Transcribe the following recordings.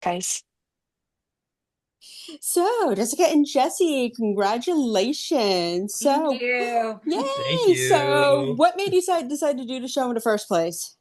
Guys. So, Jessica and Jesse, congratulations. Thank So, you. Thank yay. So, you. what made you decide to do the show in the first place?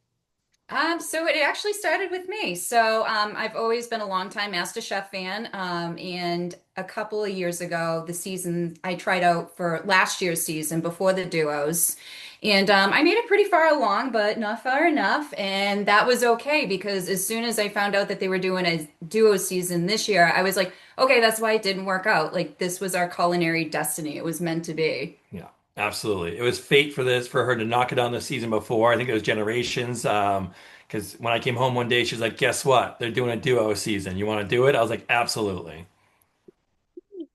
So it actually started with me. So I've always been a longtime Masterchef fan. And a couple of years ago, the season I tried out for last year's season before the duos. And I made it pretty far along, but not far enough. And that was okay because as soon as I found out that they were doing a duo season this year, I was like, okay, that's why it didn't work out. Like this was our culinary destiny. It was meant to be. Yeah, absolutely. It was fate for her to knock it on the season before. I think it was generations. Because when I came home one day, she was like, "Guess what? They're doing a duo season. You want to do it?" I was like, "Absolutely."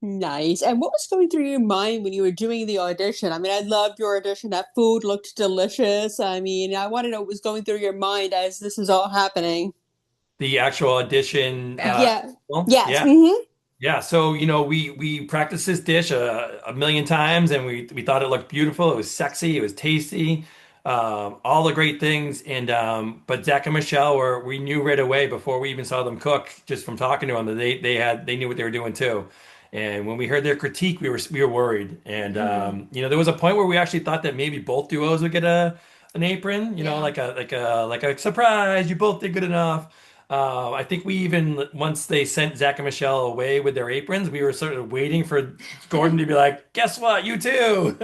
Nice. And what was going through your mind when you were doing the audition? I mean, I loved your audition. That food looked delicious. I mean, I want to know what was going through your mind as this is all happening. The actual audition. Yeah. Well, Yes. yeah, Mm-hmm. yeah. So we practiced this dish a million times, and we thought it looked beautiful. It was sexy. It was tasty. All the great things. And but Zach and Michelle were we knew right away before we even saw them cook, just from talking to them, that they knew what they were doing too. And when we heard their critique, we were worried. And there was a point where we actually thought that maybe both duos would get a an apron. Yeah. Like a surprise. You both did good enough. I think we even once they sent Zach and Michelle away with their aprons, we were sort of waiting for Gordon to be like, "Guess what? You too."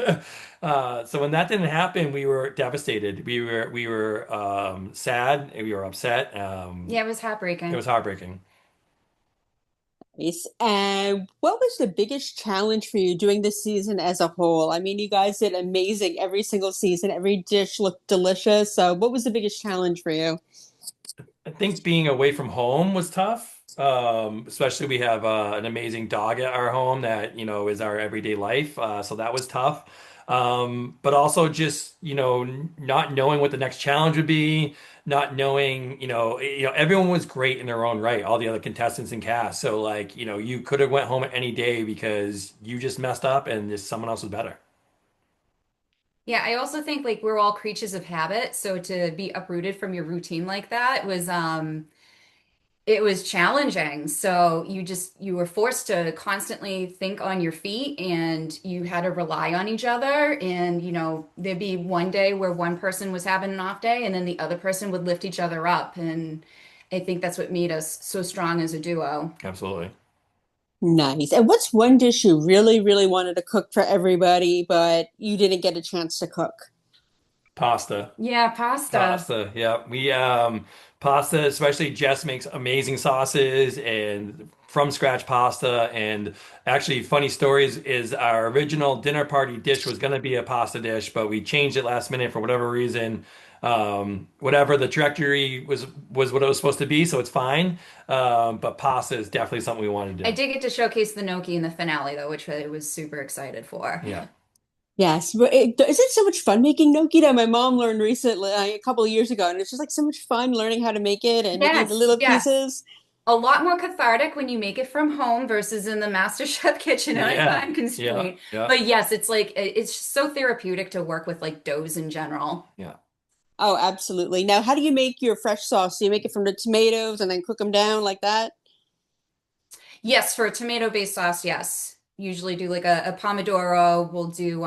So when that didn't happen, we were devastated. We were sad. We were upset. Yeah, it was It heartbreaking. was heartbreaking. Nice. And what was the biggest challenge for you doing this season as a whole? I mean, you guys did amazing every single season. Every dish looked delicious. So, what was the biggest challenge for you? I think being away from home was tough. Especially we have an amazing dog at our home that, is our everyday life. So that was tough. But also just, not knowing what the next challenge would be, not knowing, everyone was great in their own right, all the other contestants and cast. So like, you could have went home any day because you just messed up and just someone else was better. Yeah, I also think like we're all creatures of habit, so to be uprooted from your routine like that was it was challenging. So you were forced to constantly think on your feet and you had to rely on each other and there'd be one day where one person was having an off day and then the other person would lift each other up and I think that's what made us so strong as a duo. Absolutely. Nice. And what's one dish you really, really wanted to cook for everybody, but you didn't get a chance to cook? Pasta. Yeah, pasta. Pasta, yeah. Pasta, especially Jess makes amazing sauces and from scratch pasta. And actually, funny stories is our original dinner party dish was going to be a pasta dish, but we changed it last minute for whatever reason. Whatever the trajectory was what it was supposed to be, so it's fine. But pasta is definitely something we want to I do. did get to showcase the gnocchi in the finale though, which I was super excited for. Yeah. Yes, but isn't so much fun making gnocchi that my mom learned recently, a couple of years ago, and it's just like so much fun learning how to make it and making the Yes, little yes. pieces. A lot more cathartic when you make it from home versus in the MasterChef kitchen on a Yeah. time Yeah. constraint. Yeah. But yes, it's like it's so therapeutic to work with like doughs in general. Yeah. Oh, absolutely. Now, how do you make your fresh sauce? Do you make it from the tomatoes and then cook them down like that? Yes, for a tomato-based sauce, yes. Usually do like a pomodoro. We'll do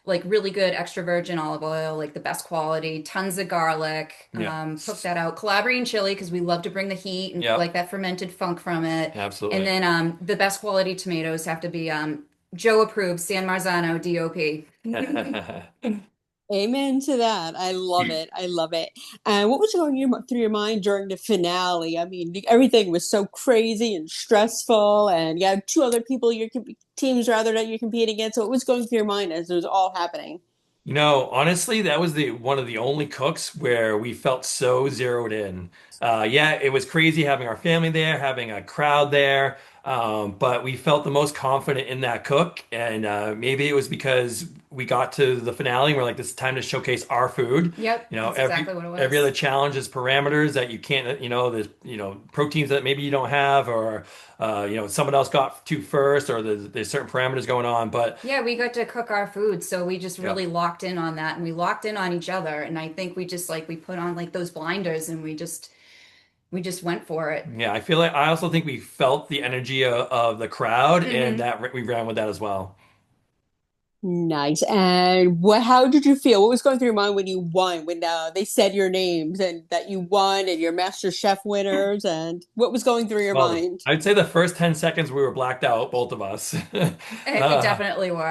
like really good extra virgin olive oil, like the best quality, tons of garlic. Yeah. Cook that out. Calabrian chili because we love to bring the heat and Yeah. like that fermented funk from it. And Absolutely. then the best quality tomatoes have to be Joe approved San Marzano DOP. Amen to that. I love it. I love it. And what was through your mind during the finale? I mean, everything was so crazy and stressful, and you had two other people, teams rather, that you're competing against. So, what was going through your mind as it was all happening? Honestly, that was the one of the only cooks where we felt so zeroed in. Yeah, it was crazy having our family there, having a crowd there, but we felt the most confident in that cook. And maybe it was because we got to the finale and we're like, this is time to showcase our food. Yep, You know, that's every exactly what it every other was. challenge is parameters that you can't, there's, proteins that maybe you don't have, or someone else got to first, or there's certain parameters going on. But Yeah, we got to cook our food, so we just yeah. really locked in on that and we locked in on each other. And I think we just like we put on like those blinders and we just we just went for it. Yeah, I feel like I also think we felt the energy of the crowd, and Hmm. that we ran with that as well. Nice. And how did you feel? What was going through your mind when you won, when they said your names and that you won and your Master Chef winners? And what was going through your Well, mind? I'd say the first 10 seconds we were blacked out, both of us. We Uh, definitely were.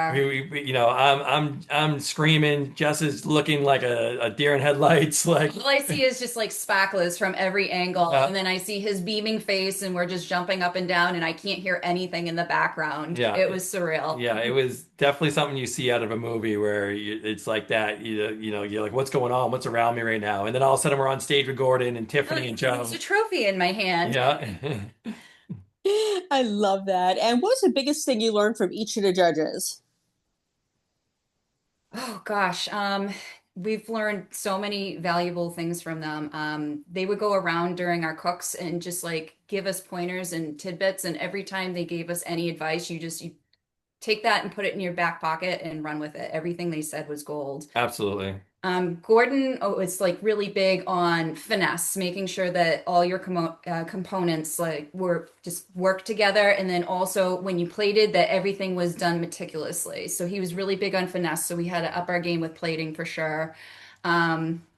I'm screaming. Jess is looking like a deer in headlights. Like, All I see is just like sparklers from every angle, uh, and then I see his beaming face, and we're just jumping up and down, and I can't hear anything in the background. yeah, It was surreal. yeah. It was definitely something you see out of a movie where it's like that. You're like, what's going on? What's around me right now? And then all of a sudden we're on stage with Gordon and Oh, Tiffany and it's a Joe. trophy in my hand. Yeah. I love that. And what was the biggest thing you learned from each of the judges? Oh gosh, we've learned so many valuable things from them. They would go around during our cooks and just like give us pointers and tidbits, and every time they gave us any advice, you take that and put it in your back pocket and run with it. Everything they said was gold. Absolutely. Gordon, oh, it's like really big on finesse, making sure that all your components like were just work together, and then also when you plated, that everything was done meticulously. So he was really big on finesse. So we had to up our game with plating for sure.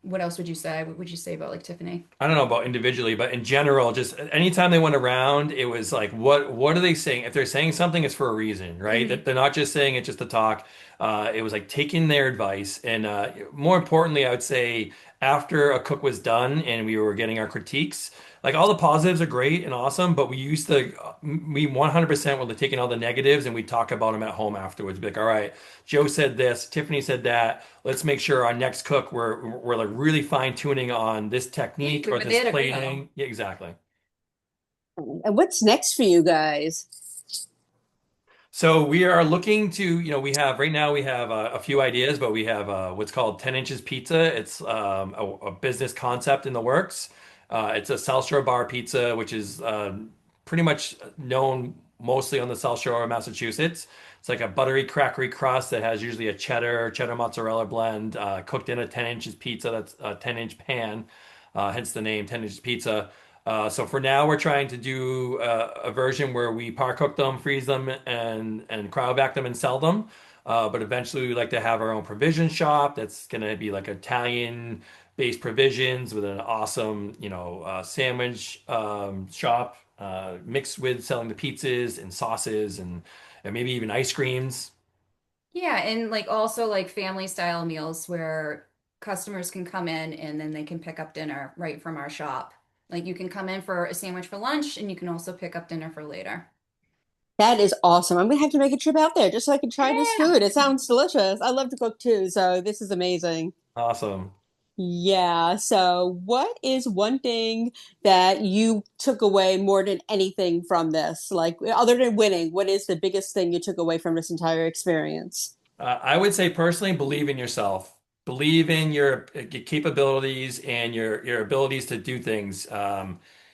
What else would you say? What would you say about like Tiffany? I don't know about individually, but in general, just anytime they went around, it was like, what are they saying? If they're saying something, it's for a reason, right? That Mhm. they're not just saying it just to talk. It was like taking their advice, and more importantly, I would say after a cook was done and we were getting our critiques, like all the positives are great and awesome, but we 100% were taking all the negatives and we talk about them at home afterwards. Be like, all right, Joe said this, Tiffany said that. Let's make sure our next cook we're like really fine tuning on this technique We or were this there to grow. plating. Yeah, exactly. And what's next for you guys? So we are looking to, we have right now we have a few ideas, but we have what's called 10 inches pizza. It's a business concept in the works. It's a South Shore bar pizza, which is pretty much known mostly on the South Shore of Massachusetts. It's like a buttery, crackery crust that has usually a cheddar mozzarella blend cooked in a 10 inches pizza. That's a 10-inch pan, hence the name 10 inches pizza. So for now, we're trying to do a version where we par cook them, freeze them, and cryovac them and sell them. But eventually, we'd like to have our own provision shop that's going to be like Italian-based provisions with an awesome, sandwich shop mixed with selling the pizzas and sauces and maybe even ice creams. Yeah, and like also like family style meals where customers can come in and then they can pick up dinner right from our shop. Like you can come in for a sandwich for lunch and you can also pick up dinner for later. That is awesome. I'm gonna have to make a trip out there just so I can try this Yeah. food. It sounds delicious. I love to cook too, so this is amazing. Awesome. Yeah. So, what is one thing that you took away more than anything from this? Like, other than winning, what is the biggest thing you took away from this entire experience? I would say personally, believe in yourself. Believe in your capabilities and your abilities to do things.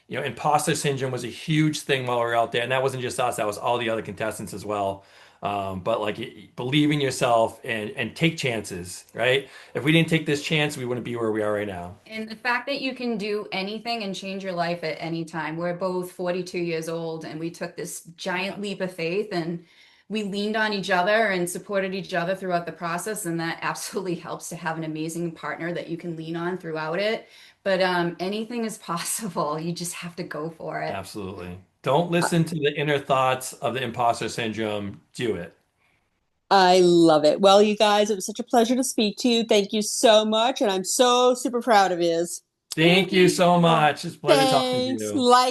Imposter syndrome was a huge thing while we were out there, and that wasn't just us; that was all the other contestants as well. But like, believe in yourself and take chances, right? If we didn't take this chance, we wouldn't be where we are right now. And the fact that you can do anything and change your life at any time. We're both 42 years old and we took this giant leap of faith and we leaned on each other and supported each other throughout the process. And that absolutely helps to have an amazing partner that you can lean on throughout it. But anything is possible. You just have to go for it. Absolutely. Don't listen to the inner thoughts of the imposter syndrome. Do it. I love it. Well, you guys, it was such a pleasure to speak to you. Thank you so much, and I'm so super proud of you. Thank Thank you you. so much. It's a pleasure talking to Thanks. you. Like